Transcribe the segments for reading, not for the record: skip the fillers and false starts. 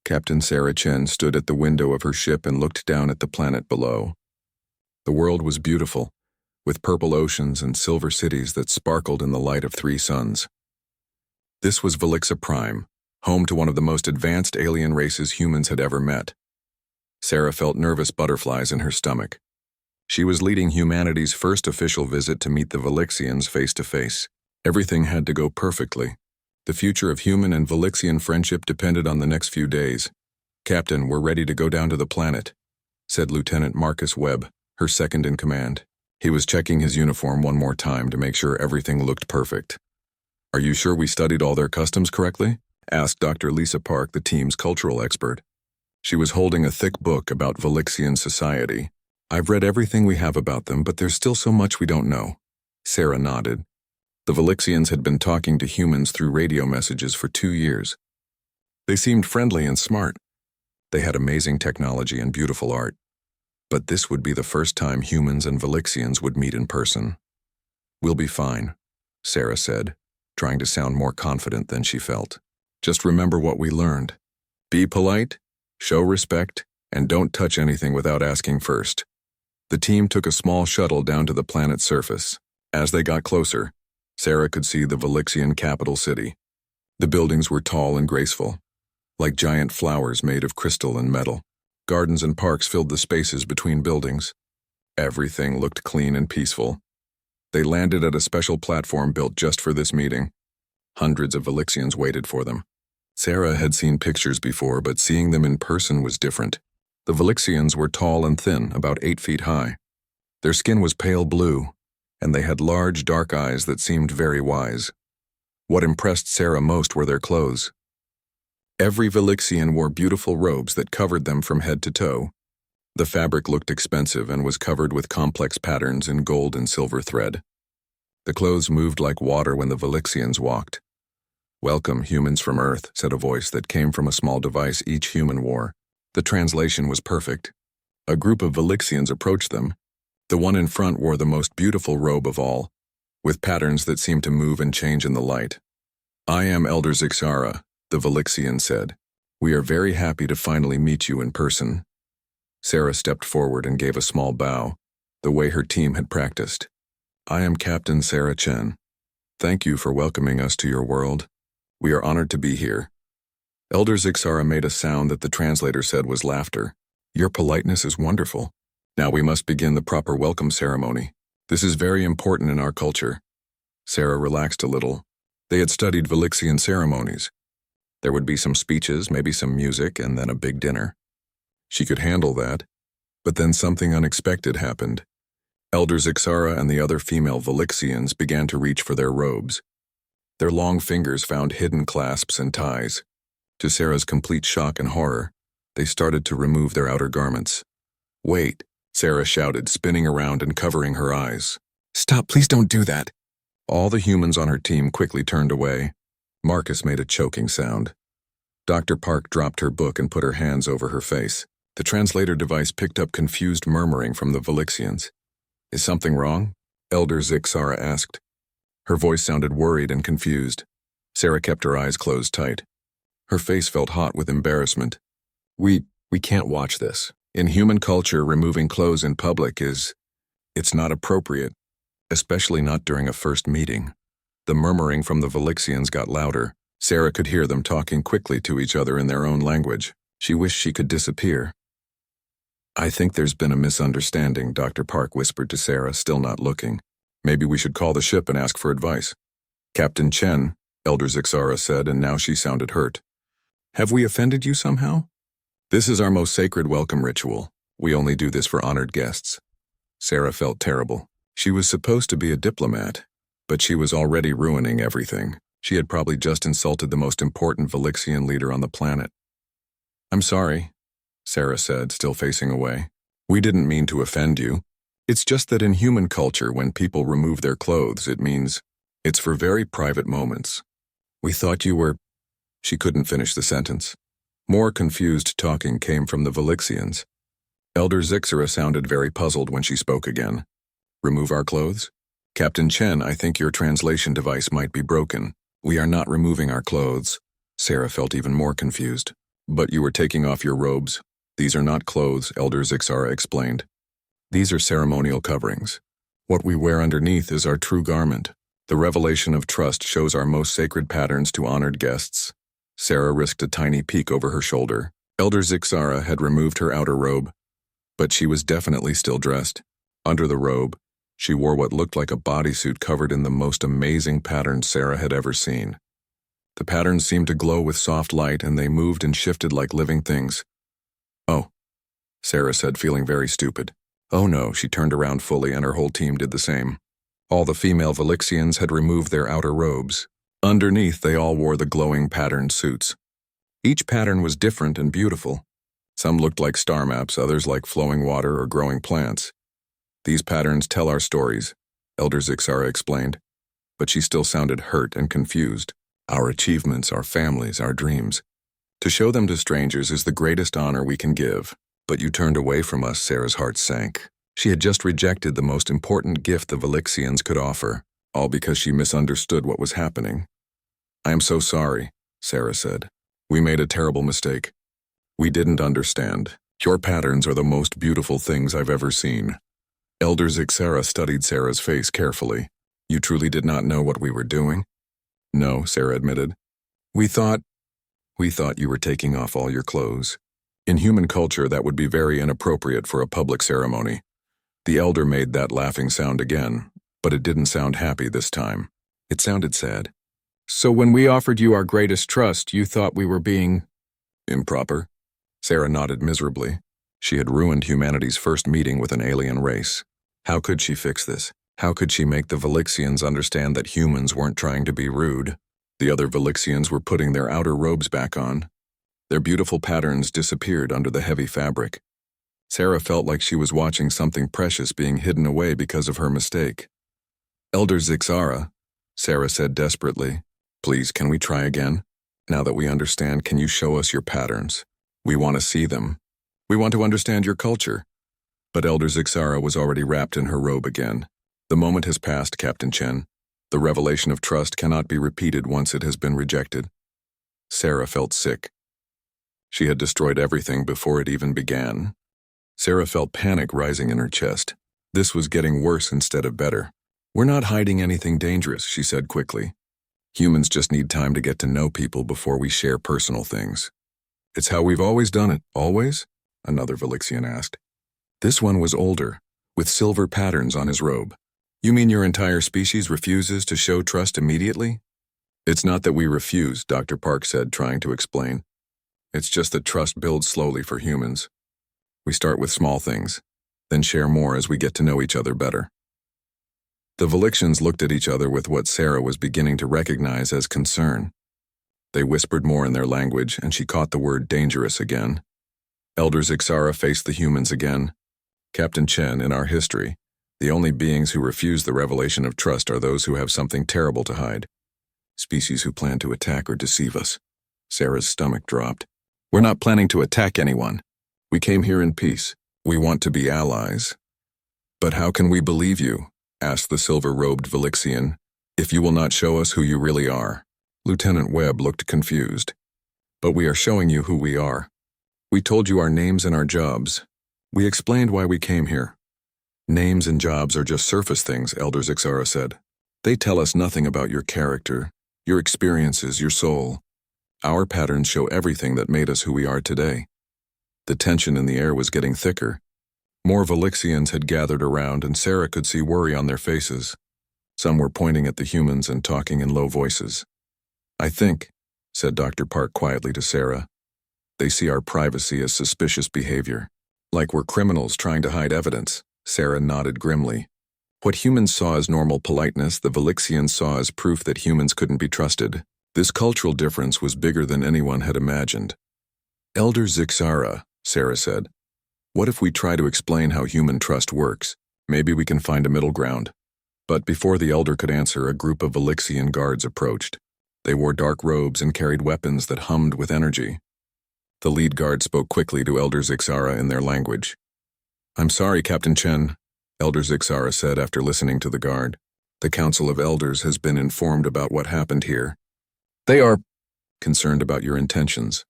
Captain Sarah Chen stood at the window of her ship and looked down at the planet below. The world was beautiful, with purple oceans and silver cities that sparkled in the light of 3 suns. This was Velixa Prime, home to one of the most advanced alien races humans had ever met. Sarah felt nervous butterflies in her stomach. She was leading humanity's first official visit to meet the Velixians face to face. Everything had to go perfectly. The future of human and Velixian friendship depended on the next few days. "Captain, we're ready to go down to the planet," said Lieutenant Marcus Webb, her second in command. He was checking his uniform one more time to make sure everything looked perfect. "Are you sure we studied all their customs correctly?" asked Dr. Lisa Park, the team's cultural expert. She was holding a thick book about Velixian society. "I've read everything we have about them, but there's still so much we don't know." Sarah nodded. The Velixians had been talking to humans through radio messages for 2 years. They seemed friendly and smart. They had amazing technology and beautiful art. But this would be the first time humans and Velixians would meet in person. "We'll be fine," Sarah said, trying to sound more confident than she felt. "Just remember what we learned. Be polite, show respect, and don't touch anything without asking first." The team took a small shuttle down to the planet's surface. As they got closer, Sarah could see the Velixian capital city. The buildings were tall and graceful, like giant flowers made of crystal and metal. Gardens and parks filled the spaces between buildings. Everything looked clean and peaceful. They landed at a special platform built just for this meeting. Hundreds of Velixians waited for them. Sarah had seen pictures before, but seeing them in person was different. The Velixians were tall and thin, about 8 feet high. Their skin was pale blue, and they had large, dark eyes that seemed very wise. What impressed Sarah most were their clothes. Every Velixian wore beautiful robes that covered them from head to toe. The fabric looked expensive and was covered with complex patterns in gold and silver thread. The clothes moved like water when the Velixians walked. "Welcome, humans from Earth," said a voice that came from a small device each human wore. The translation was perfect. A group of Velixians approached them. The one in front wore the most beautiful robe of all, with patterns that seemed to move and change in the light. "I am Elder Zixara," the Velixian said. "We are very happy to finally meet you in person." Sarah stepped forward and gave a small bow, the way her team had practiced. "I am Captain Sarah Chen. Thank you for welcoming us to your world. We are honored to be here." Elder Zixara made a sound that the translator said was laughter. "Your politeness is wonderful. Now we must begin the proper welcome ceremony. This is very important in our culture." Sarah relaxed a little. They had studied Velixian ceremonies. There would be some speeches, maybe some music, and then a big dinner. She could handle that. But then something unexpected happened. Elder Zixara and the other female Velixians began to reach for their robes. Their long fingers found hidden clasps and ties. To Sarah's complete shock and horror, they started to remove their outer garments. "Wait," Sarah shouted, spinning around and covering her eyes. "Stop, please don't do that." All the humans on her team quickly turned away. Marcus made a choking sound. Dr. Park dropped her book and put her hands over her face. The translator device picked up confused murmuring from the Velixians. "Is something wrong?" Elder Zixara asked. Her voice sounded worried and confused. Sarah kept her eyes closed tight. Her face felt hot with embarrassment. We can't watch this. In human culture, removing clothes in public it's not appropriate, especially not during a first meeting." The murmuring from the Velixians got louder. Sarah could hear them talking quickly to each other in their own language. She wished she could disappear. "I think there's been a misunderstanding," Dr. Park whispered to Sarah, still not looking. "Maybe we should call the ship and ask for advice." "Captain Chen," Elder Zixara said, and now she sounded hurt. "Have we offended you somehow?" "This is our most sacred welcome ritual. We only do this for honored guests." Sarah felt terrible. She was supposed to be a diplomat, but she was already ruining everything. She had probably just insulted the most important Velixian leader on the planet. "I'm sorry," Sarah said, still facing away. "We didn't mean to offend you. It's just that in human culture, when people remove their clothes, it means it's for very private moments. We thought you were—" She couldn't finish the sentence. More confused talking came from the Velixians. Elder Zixara sounded very puzzled when she spoke again. "Remove our clothes? Captain Chen, I think your translation device might be broken. We are not removing our clothes." Sarah felt even more confused. But you were taking off your robes. These are not clothes, Elder Zixara explained. These are ceremonial coverings. What we wear underneath is our true garment. The revelation of trust shows our most sacred patterns to honored guests. Sarah risked a tiny peek over her shoulder. Elder Zixara had removed her outer robe, but she was definitely still dressed. Under the robe, she wore what looked like a bodysuit covered in the most amazing patterns Sarah had ever seen. The patterns seemed to glow with soft light, and they moved and shifted like living things. "Oh," Sarah said, feeling very stupid. "Oh no," she turned around fully, and her whole team did the same. All the female Velixians had removed their outer robes. Underneath, they all wore the glowing patterned suits. Each pattern was different and beautiful. Some looked like star maps, others like flowing water or growing plants. "These patterns tell our stories," Elder Zixara explained, but she still sounded hurt and confused. "Our achievements, our families, our dreams. To show them to strangers is the greatest honor we can give. But you turned away from us," Sarah's heart sank. She had just rejected the most important gift the Velixians could offer, all because she misunderstood what was happening. "I am so sorry," Sarah said. "We made a terrible mistake. We didn't understand. Your patterns are the most beautiful things I've ever seen." Elder Zixara studied Sarah's face carefully. "You truly did not know what we were doing?" "No," Sarah admitted. We thought you were taking off all your clothes. In human culture, that would be very inappropriate for a public ceremony." The elder made that laughing sound again, but it didn't sound happy this time. It sounded sad. "So when we offered you our greatest trust, you thought we were being improper?" Sarah nodded miserably. She had ruined humanity's first meeting with an alien race. How could she fix this? How could she make the Velixians understand that humans weren't trying to be rude? The other Velixians were putting their outer robes back on. Their beautiful patterns disappeared under the heavy fabric. Sarah felt like she was watching something precious being hidden away because of her mistake. "Elder Zixara," Sarah said desperately, "please, can we try again? Now that we understand, can you show us your patterns? We want to see them. We want to understand your culture." But Elder Zixara was already wrapped in her robe again. "The moment has passed, Captain Chen. The revelation of trust cannot be repeated once it has been rejected." Sarah felt sick. She had destroyed everything before it even began. Sarah felt panic rising in her chest. This was getting worse instead of better. "We're not hiding anything dangerous," she said quickly. "Humans just need time to get to know people before we share personal things." "It's how we've always done it." "Always?" another Velixian asked. This one was older, with silver patterns on his robe. "You mean your entire species refuses to show trust immediately?" "It's not that we refuse," Dr. Park said, trying to explain. "It's just that trust builds slowly for humans. We start with small things, then share more as we get to know each other better." The Velixians looked at each other with what Sarah was beginning to recognize as concern. They whispered more in their language, and she caught the word dangerous again. Elder Zixara faced the humans again. "Captain Chen, in our history, the only beings who refuse the revelation of trust are those who have something terrible to hide. Species who plan to attack or deceive us." Sarah's stomach dropped. "We're not planning to attack anyone. We came here in peace. We want to be allies." "But how can we believe you?" asked the silver-robed Velixian, "if you will not show us who you really are." Lieutenant Webb looked confused. "But we are showing you who we are. We told you our names and our jobs. We explained why we came here." "Names and jobs are just surface things," Elder Zixara said. "They tell us nothing about your character, your experiences, your soul. Our patterns show everything that made us who we are today." The tension in the air was getting thicker. More Velixians had gathered around, and Sarah could see worry on their faces. Some were pointing at the humans and talking in low voices. "I think," said Dr. Park quietly to Sarah, "they see our privacy as suspicious behavior. Like we're criminals trying to hide evidence." Sarah nodded grimly. What humans saw as normal politeness, the Velixians saw as proof that humans couldn't be trusted. This cultural difference was bigger than anyone had imagined. "Elder Zixara," Sarah said, "what if we try to explain how human trust works? Maybe we can find a middle ground." But before the elder could answer, a group of Velixian guards approached. They wore dark robes and carried weapons that hummed with energy. The lead guard spoke quickly to Elder Zixara in their language. "I'm sorry, Captain Chen," Elder Zixara said after listening to the guard. "The Council of Elders has been informed about what happened here. They are concerned about your intentions.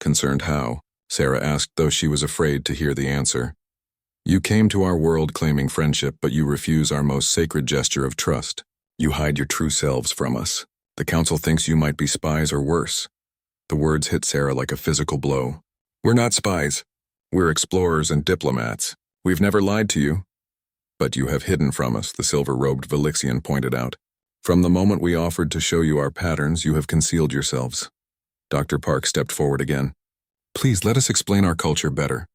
Concerned how? Sarah asked, though she was afraid to hear the answer. You came to our world claiming friendship, but you refuse our most sacred gesture of trust. You hide your true selves from us. The council thinks you might be spies or worse. The words hit Sarah like a physical blow. We're not spies. We're explorers and diplomats. We've never lied to you. But you have hidden from us, the silver-robed Velixian pointed out. From the moment we offered to show you our patterns, you have concealed yourselves. Dr. Park stepped forward again. Please let us explain our culture better.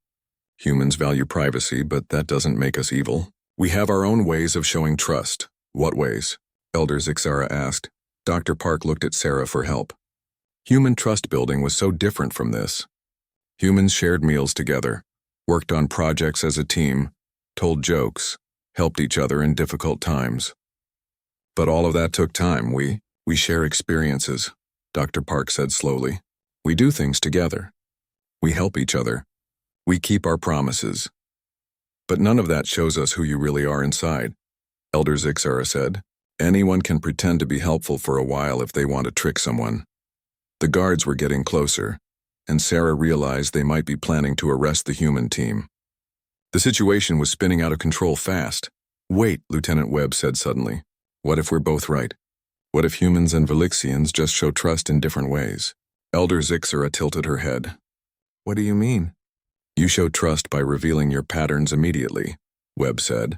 Humans value privacy, but that doesn't make us evil. We have our own ways of showing trust. What ways? Elder Zixara asked. Dr. Park looked at Sarah for help. Human trust building was so different from this. Humans shared meals together, worked on projects as a team, told jokes, helped each other in difficult times. But all of that took time. We share experiences, Dr. Park said slowly. We do things together. We help each other. We keep our promises. But none of that shows us who you really are inside, Elder Zixara said. Anyone can pretend to be helpful for a while if they want to trick someone. The guards were getting closer, and Sarah realized they might be planning to arrest the human team. The situation was spinning out of control fast. Wait, Lieutenant Webb said suddenly. What if we're both right? What if humans and Velixians just show trust in different ways? Elder Zixara tilted her head. What do you mean? You show trust by revealing your patterns immediately, Webb said.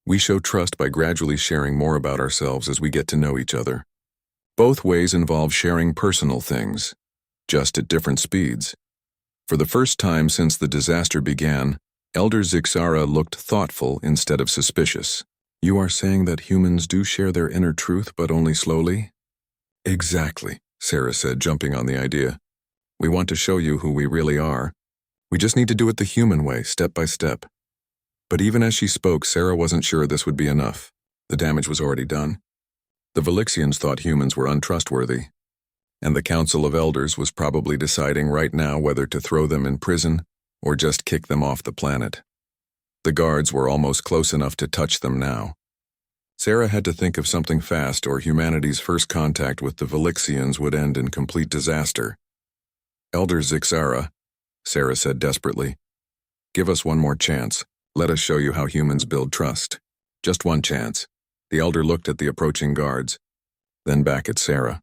We show trust by gradually sharing more about ourselves as we get to know each other. Both ways involve sharing personal things, just at different speeds. For the first time since the disaster began, Elder Zixara looked thoughtful instead of suspicious. You are saying that humans do share their inner truth, but only slowly? Exactly, Sarah said, jumping on the idea. We want to show you who we really are. We just need to do it the human way, step by step. But even as she spoke, Sarah wasn't sure this would be enough. The damage was already done. The Velixians thought humans were untrustworthy, and the Council of Elders was probably deciding right now whether to throw them in prison or just kick them off the planet. The guards were almost close enough to touch them now. Sarah had to think of something fast, or humanity's first contact with the Velixians would end in complete disaster. Elder Zixara, Sarah said desperately, give us one more chance. Let us show you how humans build trust. Just one chance. The elder looked at the approaching guards, then back at Sarah.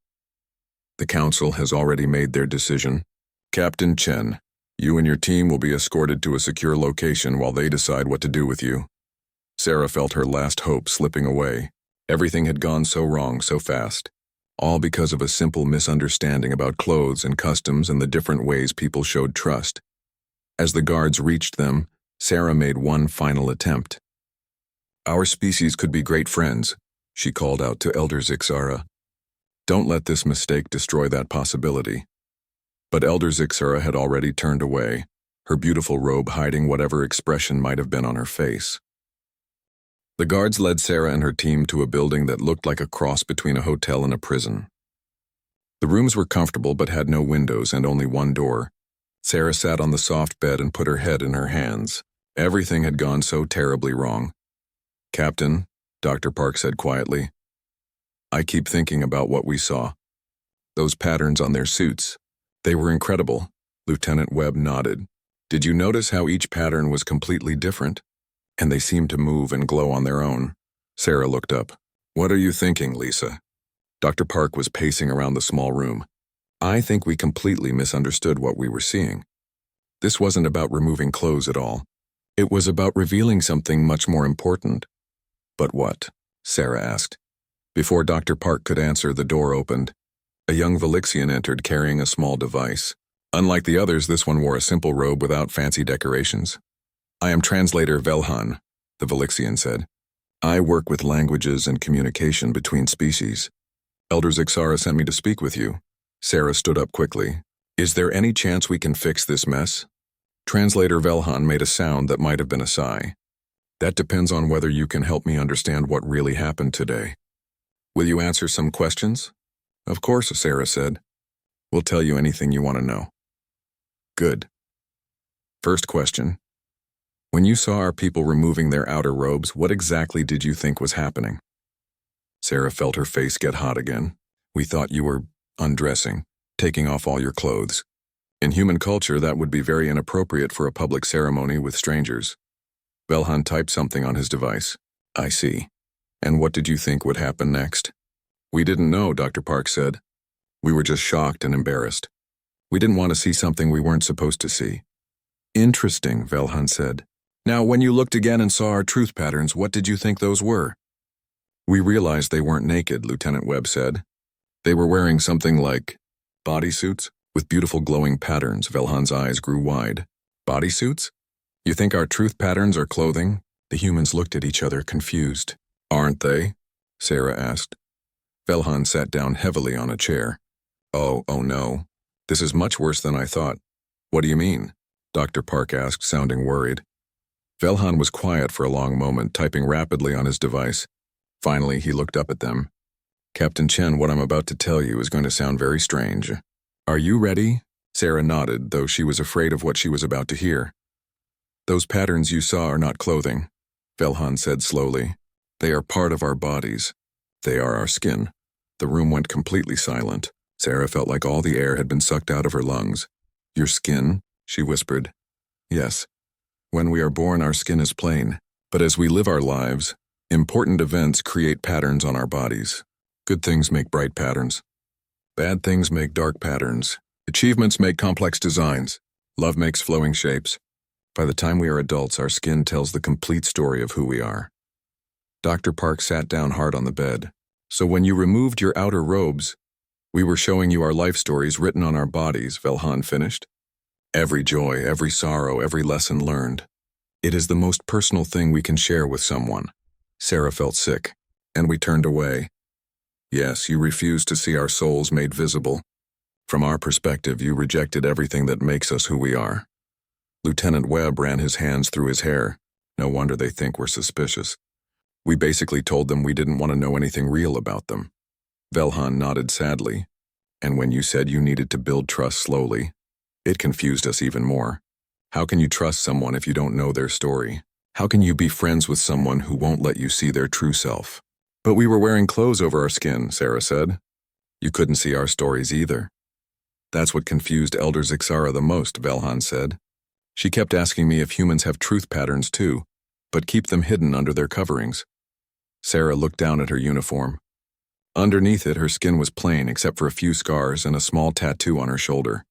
The council has already made their decision. Captain Chen, you and your team will be escorted to a secure location while they decide what to do with you. Sarah felt her last hope slipping away. Everything had gone so wrong so fast, all because of a simple misunderstanding about clothes and customs and the different ways people showed trust. As the guards reached them, Sarah made one final attempt. Our species could be great friends, she called out to Elder Zixara. Don't let this mistake destroy that possibility. But Elder Zixara had already turned away, her beautiful robe hiding whatever expression might have been on her face. The guards led Sarah and her team to a building that looked like a cross between a hotel and a prison. The rooms were comfortable but had no windows and only one door. Sarah sat on the soft bed and put her head in her hands. Everything had gone so terribly wrong. Captain, Dr. Park said quietly, I keep thinking about what we saw. Those patterns on their suits. They were incredible. Lieutenant Webb nodded. Did you notice how each pattern was completely different? And they seemed to move and glow on their own. Sarah looked up. What are you thinking, Lisa? Dr. Park was pacing around the small room. I think we completely misunderstood what we were seeing. This wasn't about removing clothes at all. It was about revealing something much more important. But what? Sarah asked. Before Dr. Park could answer, the door opened. A young Velixian entered carrying a small device. Unlike the others, this one wore a simple robe without fancy decorations. I am translator Velhan, the Velixian said. I work with languages and communication between species. Elder Zixara sent me to speak with you. Sarah stood up quickly. Is there any chance we can fix this mess? Translator Velhan made a sound that might have been a sigh. That depends on whether you can help me understand what really happened today. Will you answer some questions? Of course, Sarah said. We'll tell you anything you want to know. Good. First question. When you saw our people removing their outer robes, what exactly did you think was happening? Sarah felt her face get hot again. We thought you were undressing, taking off all your clothes. In human culture, that would be very inappropriate for a public ceremony with strangers. Velhan typed something on his device. I see. And what did you think would happen next? We didn't know, Dr. Park said. We were just shocked and embarrassed. We didn't want to see something we weren't supposed to see. Interesting, Velhan said. Now, when you looked again and saw our truth patterns, what did you think those were? We realized they weren't naked, Lieutenant Webb said. They were wearing something like bodysuits with beautiful glowing patterns. Velhan's eyes grew wide. Bodysuits? You think our truth patterns are clothing? The humans looked at each other, confused. Aren't they? Sarah asked. Velhan sat down heavily on a chair. Oh no. This is much worse than I thought. What do you mean? Dr. Park asked, sounding worried. Velhan was quiet for a long moment, typing rapidly on his device. Finally, he looked up at them. Captain Chen, what I'm about to tell you is going to sound very strange. Are you ready? Sarah nodded, though she was afraid of what she was about to hear. Those patterns you saw are not clothing, Velhan said slowly. They are part of our bodies. They are our skin. The room went completely silent. Sarah felt like all the air had been sucked out of her lungs. Your skin? She whispered. Yes. When we are born, our skin is plain. But as we live our lives, important events create patterns on our bodies. Good things make bright patterns. Bad things make dark patterns. Achievements make complex designs. Love makes flowing shapes. By the time we are adults, our skin tells the complete story of who we are. Dr. Park sat down hard on the bed. So when you removed your outer robes, we were showing you our life stories written on our bodies, Velhan finished. Every joy, every sorrow, every lesson learned. It is the most personal thing we can share with someone. Sarah felt sick, and we turned away. Yes, you refused to see our souls made visible. From our perspective, you rejected everything that makes us who we are. Lieutenant Webb ran his hands through his hair. No wonder they think we're suspicious. We basically told them we didn't want to know anything real about them. Velhan nodded sadly. And when you said you needed to build trust slowly, it confused us even more. How can you trust someone if you don't know their story? How can you be friends with someone who won't let you see their true self? But we were wearing clothes over our skin, Sarah said. You couldn't see our stories either. That's what confused Elder Zixara the most, Velhan said. She kept asking me if humans have truth patterns too, but keep them hidden under their coverings. Sarah looked down at her uniform. Underneath it, her skin was plain except for a few scars and a small tattoo on her shoulder.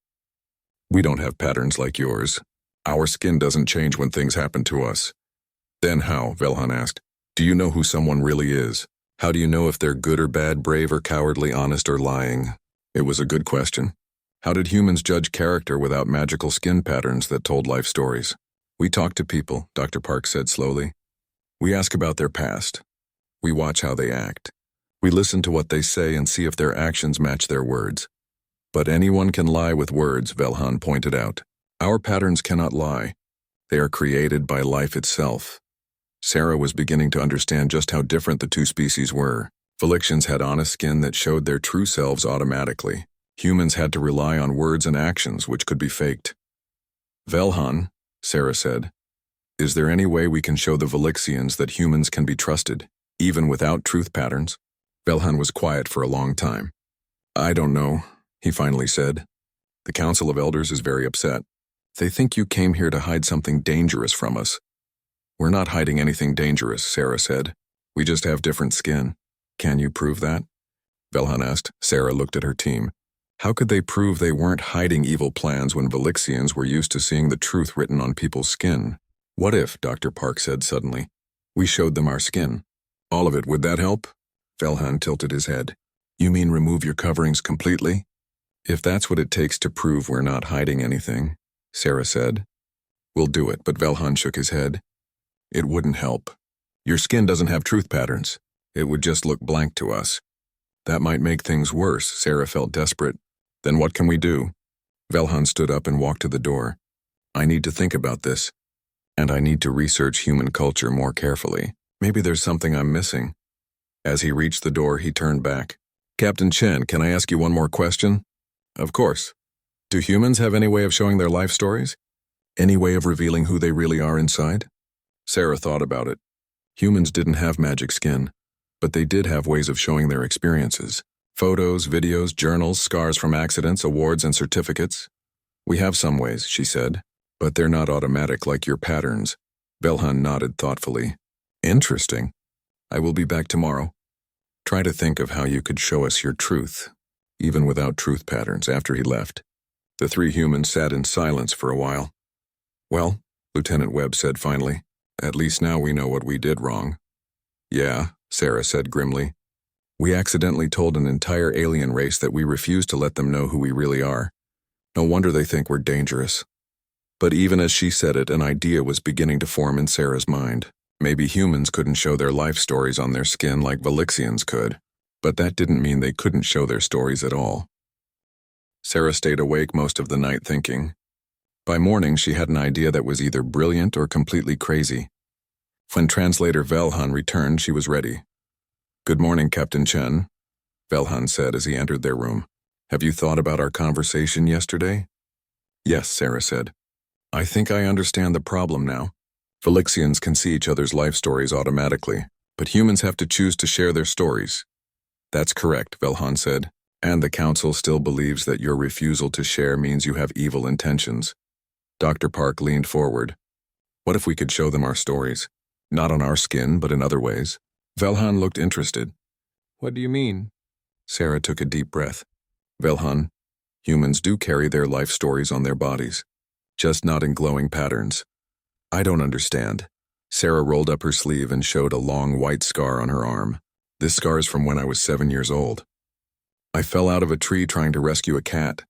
We don't have patterns like yours. Our skin doesn't change when things happen to us. Then how? Velhan asked. Do you know who someone really is? How do you know if they're good or bad, brave or cowardly, honest or lying? It was a good question. How did humans judge character without magical skin patterns that told life stories? We talk to people, Dr. Park said slowly. We ask about their past. We watch how they act. We listen to what they say and see if their actions match their words. But anyone can lie with words, Velhan pointed out. Our patterns cannot lie. They are created by life itself. Sarah was beginning to understand just how different the two species were. Velixians had honest skin that showed their true selves automatically. Humans had to rely on words and actions which could be faked. Velhan, Sarah said, is there any way we can show the Velixians that humans can be trusted, even without truth patterns? Velhan was quiet for a long time. I don't know, he finally said. The Council of Elders is very upset. They think you came here to hide something dangerous from us. We're not hiding anything dangerous, Sarah said. We just have different skin. Can you prove that? Velhan asked. Sarah looked at her team. How could they prove they weren't hiding evil plans when Velixians were used to seeing the truth written on people's skin? What if, Dr. Park said suddenly, we showed them our skin? All of it, would that help? Velhan tilted his head. You mean remove your coverings completely? If that's what it takes to prove we're not hiding anything, Sarah said. We'll do it, but Velhan shook his head. It wouldn't help. Your skin doesn't have truth patterns. It would just look blank to us. That might make things worse, Sarah felt desperate. Then what can we do? Velhan stood up and walked to the door. I need to think about this. And I need to research human culture more carefully. Maybe there's something I'm missing. As he reached the door, he turned back. Captain Chen, can I ask you one more question? Of course. Do humans have any way of showing their life stories? Any way of revealing who they really are inside? Sarah thought about it. Humans didn't have magic skin, but they did have ways of showing their experiences. Photos, videos, journals, scars from accidents, awards, and certificates. We have some ways, she said, but they're not automatic like your patterns. Velhan nodded thoughtfully. Interesting. I will be back tomorrow. Try to think of how you could show us your truth, even without truth patterns. After he left, the three humans sat in silence for a while. Well, Lieutenant Webb said finally, at least now we know what we did wrong. Yeah, Sarah said grimly. We accidentally told an entire alien race that we refuse to let them know who we really are. No wonder they think we're dangerous. But even as she said it, an idea was beginning to form in Sarah's mind. Maybe humans couldn't show their life stories on their skin like Velixians could, but that didn't mean they couldn't show their stories at all. Sarah stayed awake most of the night thinking. By morning, she had an idea that was either brilliant or completely crazy. When translator Velhan returned, she was ready. Good morning, Captain Chen, Velhan said as he entered their room. Have you thought about our conversation yesterday? Yes, Sarah said. I think I understand the problem now. Velixians can see each other's life stories automatically, but humans have to choose to share their stories. That's correct, Velhan said, and the Council still believes that your refusal to share means you have evil intentions. Dr. Park leaned forward. What if we could show them our stories? Not on our skin, but in other ways. Velhan looked interested. What do you mean? Sarah took a deep breath. Velhan, humans do carry their life stories on their bodies, just not in glowing patterns. I don't understand. Sarah rolled up her sleeve and showed a long white scar on her arm. This scar is from when I was 7 years old. I fell out of a tree trying to rescue a cat.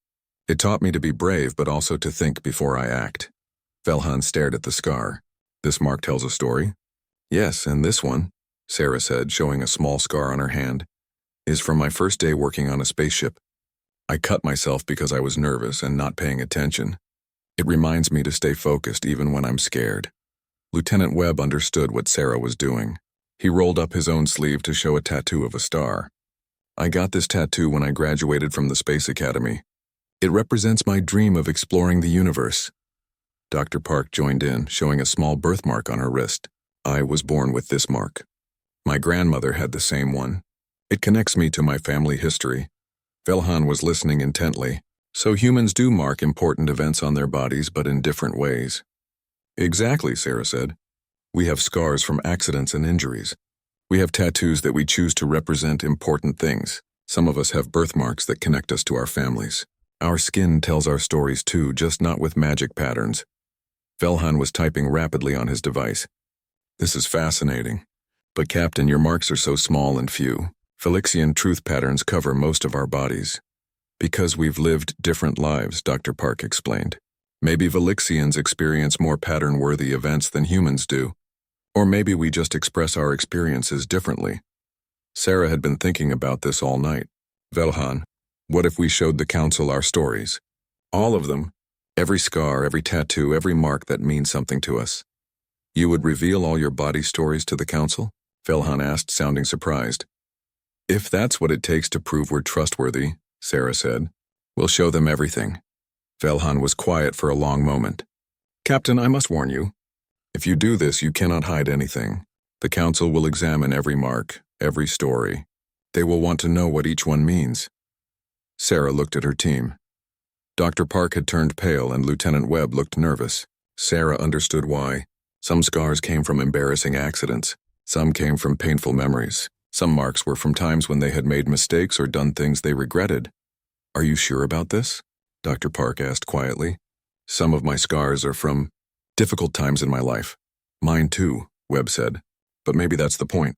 It taught me to be brave, but also to think before I act. Velhan stared at the scar. This mark tells a story? Yes, and this one, Sarah said, showing a small scar on her hand, is from my first day working on a spaceship. I cut myself because I was nervous and not paying attention. It reminds me to stay focused even when I'm scared. Lieutenant Webb understood what Sarah was doing. He rolled up his own sleeve to show a tattoo of a star. I got this tattoo when I graduated from the Space Academy. It represents my dream of exploring the universe. Dr. Park joined in, showing a small birthmark on her wrist. I was born with this mark. My grandmother had the same one. It connects me to my family history. Velhan was listening intently. So humans do mark important events on their bodies, but in different ways. Exactly, Sarah said. We have scars from accidents and injuries. We have tattoos that we choose to represent important things. Some of us have birthmarks that connect us to our families. Our skin tells our stories too, just not with magic patterns. Velhan was typing rapidly on his device. This is fascinating. But Captain, your marks are so small and few. Velixian truth patterns cover most of our bodies. Because we've lived different lives, Dr. Park explained. Maybe Velixians experience more pattern-worthy events than humans do. Or maybe we just express our experiences differently. Sarah had been thinking about this all night. Velhan, what if we showed the Council our stories? All of them. Every scar, every tattoo, every mark that means something to us. You would reveal all your body stories to the Council? Velhan asked, sounding surprised. If that's what it takes to prove we're trustworthy, Sarah said, we'll show them everything. Velhan was quiet for a long moment. Captain, I must warn you. If you do this, you cannot hide anything. The Council will examine every mark, every story. They will want to know what each one means. Sarah looked at her team. Dr. Park had turned pale and Lieutenant Webb looked nervous. Sarah understood why. Some scars came from embarrassing accidents. Some came from painful memories. Some marks were from times when they had made mistakes or done things they regretted. Are you sure about this? Dr. Park asked quietly. Some of my scars are from difficult times in my life. Mine too, Webb said. But maybe that's the point.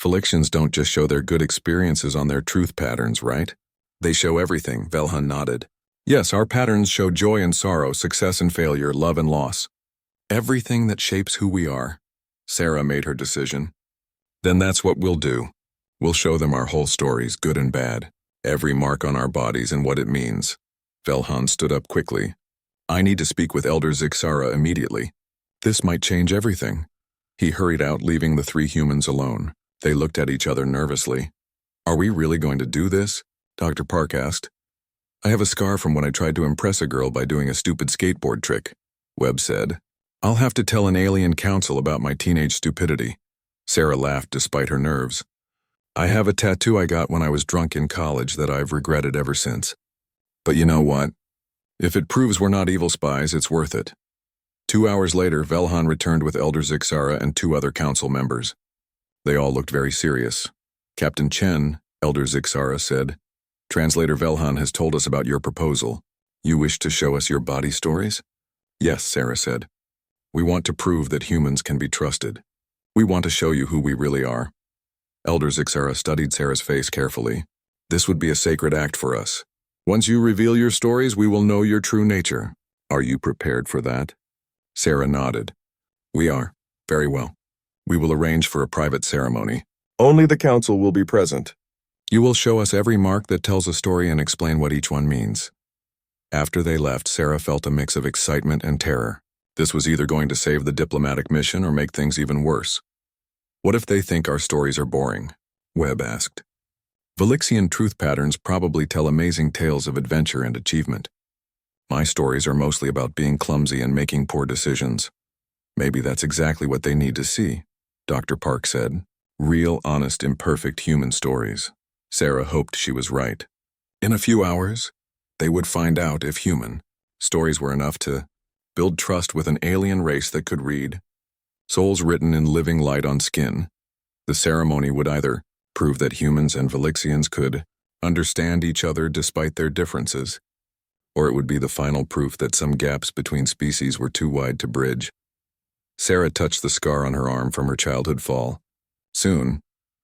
Velixians don't just show their good experiences on their truth patterns, right? They show everything, Velhan nodded. Yes, our patterns show joy and sorrow, success and failure, love and loss. Everything that shapes who we are. Sarah made her decision. Then that's what we'll do. We'll show them our whole stories, good and bad. Every mark on our bodies and what it means. Velhan stood up quickly. I need to speak with Elder Zixara immediately. This might change everything. He hurried out, leaving the three humans alone. They looked at each other nervously. Are we really going to do this? Dr. Park asked. I have a scar from when I tried to impress a girl by doing a stupid skateboard trick, Webb said. I'll have to tell an alien council about my teenage stupidity. Sarah laughed despite her nerves. I have a tattoo I got when I was drunk in college that I've regretted ever since. But you know what? If it proves we're not evil spies, it's worth it. 2 hours later, Velhan returned with Elder Zixara and 2 other council members. They all looked very serious. Captain Chen, Elder Zixara said, Translator Velhan has told us about your proposal. You wish to show us your body stories? Yes, Sarah said. We want to prove that humans can be trusted. We want to show you who we really are. Elder Zixara studied Sarah's face carefully. This would be a sacred act for us. Once you reveal your stories, we will know your true nature. Are you prepared for that? Sarah nodded. We are. Very well. We will arrange for a private ceremony. Only the council will be present. You will show us every mark that tells a story and explain what each one means. After they left, Sarah felt a mix of excitement and terror. This was either going to save the diplomatic mission or make things even worse. What if they think our stories are boring? Webb asked. Velixian truth patterns probably tell amazing tales of adventure and achievement. My stories are mostly about being clumsy and making poor decisions. Maybe that's exactly what they need to see, Dr. Park said. Real, honest, imperfect human stories. Sarah hoped she was right. In a few hours, they would find out if human stories were enough to build trust with an alien race that could read. Souls written in living light on skin. The ceremony would either prove that humans and Velixians could understand each other despite their differences, or it would be the final proof that some gaps between species were too wide to bridge. Sarah touched the scar on her arm from her childhood fall. Soon,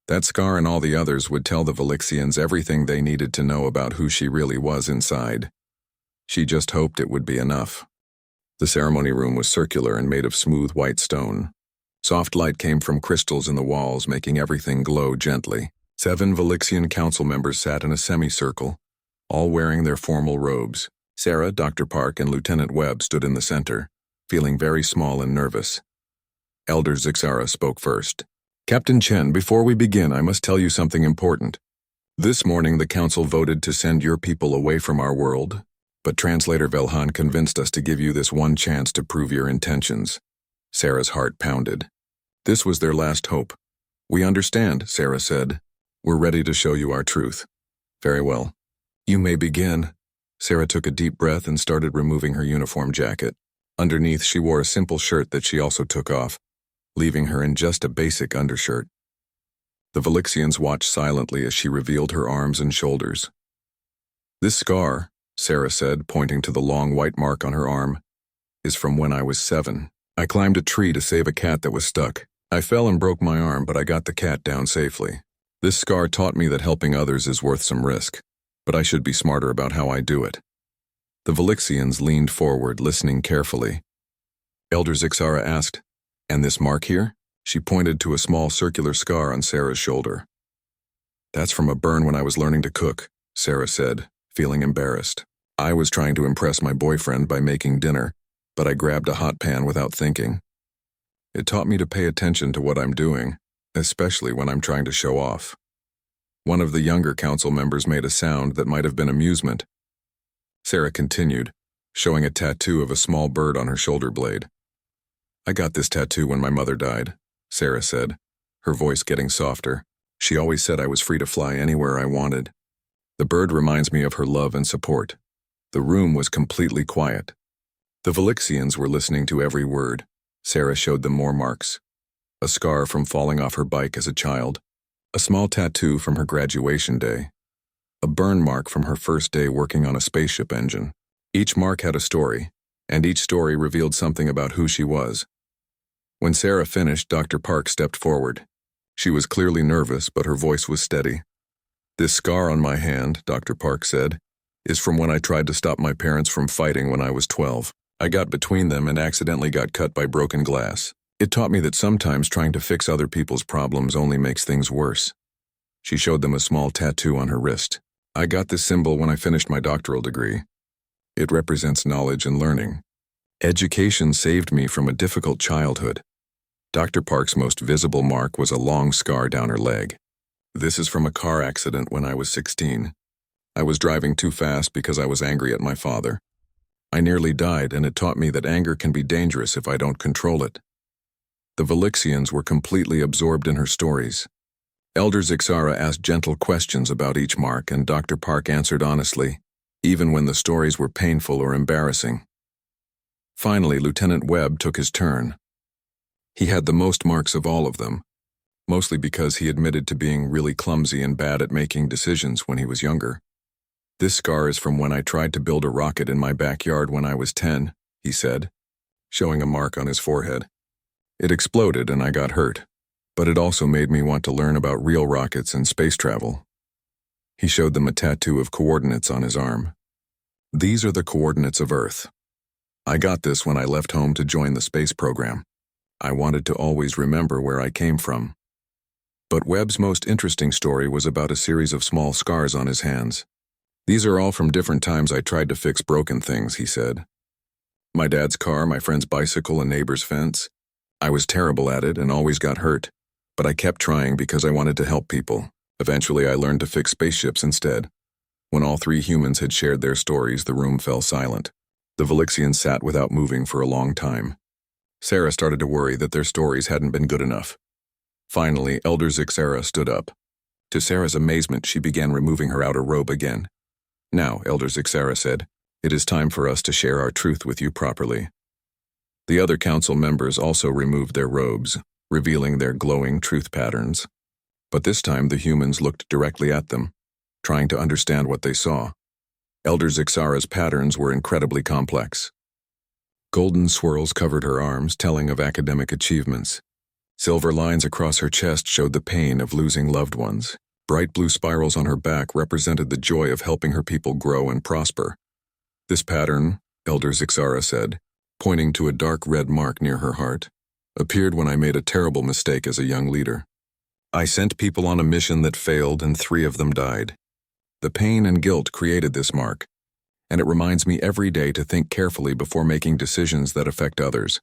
that scar and all the others would tell the Velixians everything they needed to know about who she really was inside. She just hoped it would be enough. The ceremony room was circular and made of smooth white stone. Soft light came from crystals in the walls, making everything glow gently. 7 Velixian council members sat in a semicircle, all wearing their formal robes. Sarah, Dr. Park, and Lieutenant Webb stood in the center, feeling very small and nervous. Elder Zixara spoke first. Captain Chen, before we begin, I must tell you something important. This morning, the council voted to send your people away from our world, but Translator Velhan convinced us to give you this one chance to prove your intentions. Sarah's heart pounded. This was their last hope. We understand, Sarah said. We're ready to show you our truth. Very well. You may begin. Sarah took a deep breath and started removing her uniform jacket. Underneath, she wore a simple shirt that she also took off, leaving her in just a basic undershirt. The Velixians watched silently as she revealed her arms and shoulders. This scar, Sarah said, pointing to the long white mark on her arm, is from when I was 7. I climbed a tree to save a cat that was stuck. I fell and broke my arm, but I got the cat down safely. This scar taught me that helping others is worth some risk, but I should be smarter about how I do it. The Velixians leaned forward, listening carefully. Elder Zixara asked, And this mark here? She pointed to a small circular scar on Sarah's shoulder. That's from a burn when I was learning to cook, Sarah said, feeling embarrassed. I was trying to impress my boyfriend by making dinner, but I grabbed a hot pan without thinking. It taught me to pay attention to what I'm doing, especially when I'm trying to show off. One of the younger council members made a sound that might have been amusement. Sarah continued, showing a tattoo of a small bird on her shoulder blade. I got this tattoo when my mother died, Sarah said, her voice getting softer. She always said I was free to fly anywhere I wanted. The bird reminds me of her love and support. The room was completely quiet. The Velixians were listening to every word. Sarah showed them more marks. A scar from falling off her bike as a child. A small tattoo from her graduation day. A burn mark from her first day working on a spaceship engine. Each mark had a story, and each story revealed something about who she was. When Sarah finished, Dr. Park stepped forward. She was clearly nervous, but her voice was steady. This scar on my hand, Dr. Park said, is from when I tried to stop my parents from fighting when I was 12. I got between them and accidentally got cut by broken glass. It taught me that sometimes trying to fix other people's problems only makes things worse. She showed them a small tattoo on her wrist. I got this symbol when I finished my doctoral degree. It represents knowledge and learning. Education saved me from a difficult childhood. Dr. Park's most visible mark was a long scar down her leg. This is from a car accident when I was 16. I was driving too fast because I was angry at my father. I nearly died, and it taught me that anger can be dangerous if I don't control it. The Velixians were completely absorbed in her stories. Elder Zixara asked gentle questions about each mark, and Dr. Park answered honestly. even when the stories were painful or embarrassing. Finally, Lieutenant Webb took his turn. He had the most marks of all of them, mostly because he admitted to being really clumsy and bad at making decisions when he was younger. "This scar is from when I tried to build a rocket in my backyard when I was 10, he said, showing a mark on his forehead. "It exploded and I got hurt, but it also made me want to learn about real rockets and space travel." He showed them a tattoo of coordinates on his arm. "These are the coordinates of Earth. I got this when I left home to join the space program. I wanted to always remember where I came from." But Webb's most interesting story was about a series of small scars on his hands. "These are all from different times I tried to fix broken things," he said. "My dad's car, my friend's bicycle, a neighbor's fence. I was terrible at it and always got hurt, but I kept trying because I wanted to help people. Eventually I learned to fix spaceships instead." When all three humans had shared their stories, the room fell silent. The Velixians sat without moving for a long time. Sarah started to worry that their stories hadn't been good enough. Finally, Elder Zixara stood up. To Sarah's amazement, she began removing her outer robe again. "Now," Elder Zixara said, "it is time for us to share our truth with you properly." The other council members also removed their robes, revealing their glowing truth patterns. But this time the humans looked directly at them, trying to understand what they saw. Elder Zixara's patterns were incredibly complex. Golden swirls covered her arms, telling of academic achievements. Silver lines across her chest showed the pain of losing loved ones. Bright blue spirals on her back represented the joy of helping her people grow and prosper. "This pattern," Elder Zixara said, pointing to a dark red mark near her heart, "appeared when I made a terrible mistake as a young leader. I sent people on a mission that failed and 3 of them died. The pain and guilt created this mark, and it reminds me every day to think carefully before making decisions that affect others."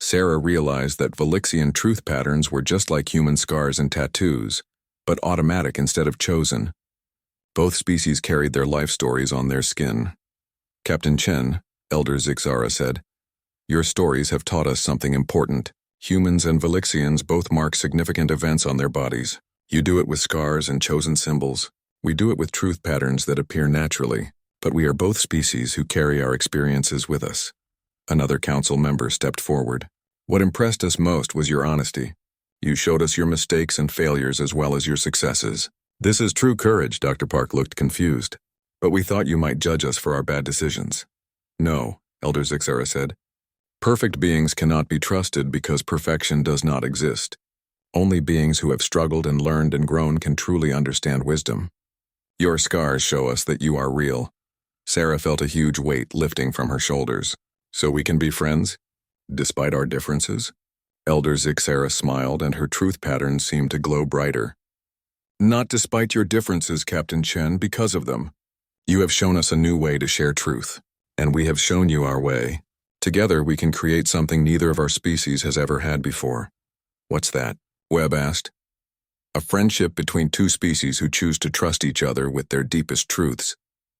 Sarah realized that Velixian truth patterns were just like human scars and tattoos, but automatic instead of chosen. Both species carried their life stories on their skin. "Captain Chen," Elder Zixara said, "your stories have taught us something important. Humans and Velixians both mark significant events on their bodies. You do it with scars and chosen symbols. We do it with truth patterns that appear naturally, but we are both species who carry our experiences with us." Another council member stepped forward. "What impressed us most was your honesty. You showed us your mistakes and failures as well as your successes." "This is true courage," Dr. Park looked confused. "But we thought you might judge us for our bad decisions." "No," Elder Zixara said. "Perfect beings cannot be trusted because perfection does not exist. Only beings who have struggled and learned and grown can truly understand wisdom. Your scars show us that you are real." Sarah felt a huge weight lifting from her shoulders. "So we can be friends, despite our differences?" Elder Zixara smiled, and her truth patterns seemed to glow brighter. "Not despite your differences, Captain Chen, because of them. You have shown us a new way to share truth, and we have shown you our way. Together we can create something neither of our species has ever had before." "What's that?" Webb asked. "A friendship between 2 species who choose to trust each other with their deepest truths,"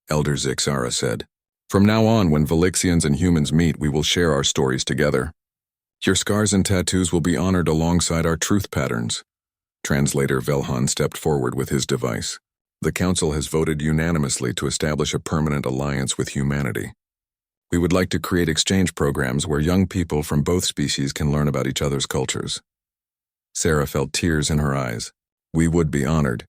Elder Zixara said. "From now on, when Velixians and humans meet, we will share our stories together. Your scars and tattoos will be honored alongside our truth patterns." Translator Velhan stepped forward with his device. "The Council has voted unanimously to establish a permanent alliance with humanity. We would like to create exchange programs where young people from both species can learn about each other's cultures." Sarah felt tears in her eyes. "We would be honored."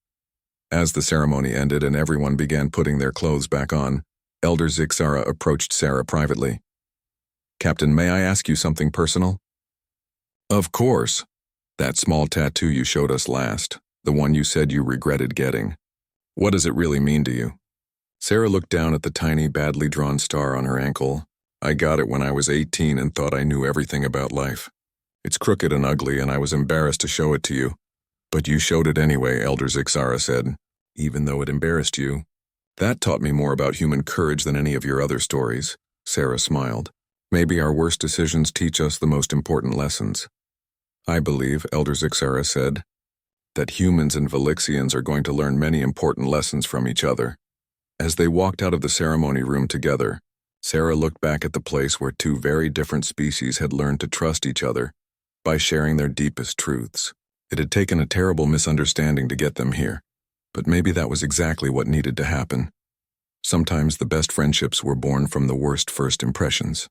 As the ceremony ended and everyone began putting their clothes back on, Elder Zixara approached Sarah privately. "Captain, may I ask you something personal?" "Of course. That small tattoo you showed us last, the one you said you regretted getting. What does it really mean to you?" Sarah looked down at the tiny, badly drawn star on her ankle. "I got it when I was 18 and thought I knew everything about life. It's crooked and ugly, and I was embarrassed to show it to you. But you showed it anyway," Elder Zixara said, "even though it embarrassed you. That taught me more about human courage than any of your other stories." Sarah smiled. "Maybe our worst decisions teach us the most important lessons." "I believe," Elder Zixara said, "that humans and Velixians are going to learn many important lessons from each other." As they walked out of the ceremony room together, Sarah looked back at the place where 2 very different species had learned to trust each other by sharing their deepest truths. It had taken a terrible misunderstanding to get them here, but maybe that was exactly what needed to happen. Sometimes the best friendships were born from the worst first impressions.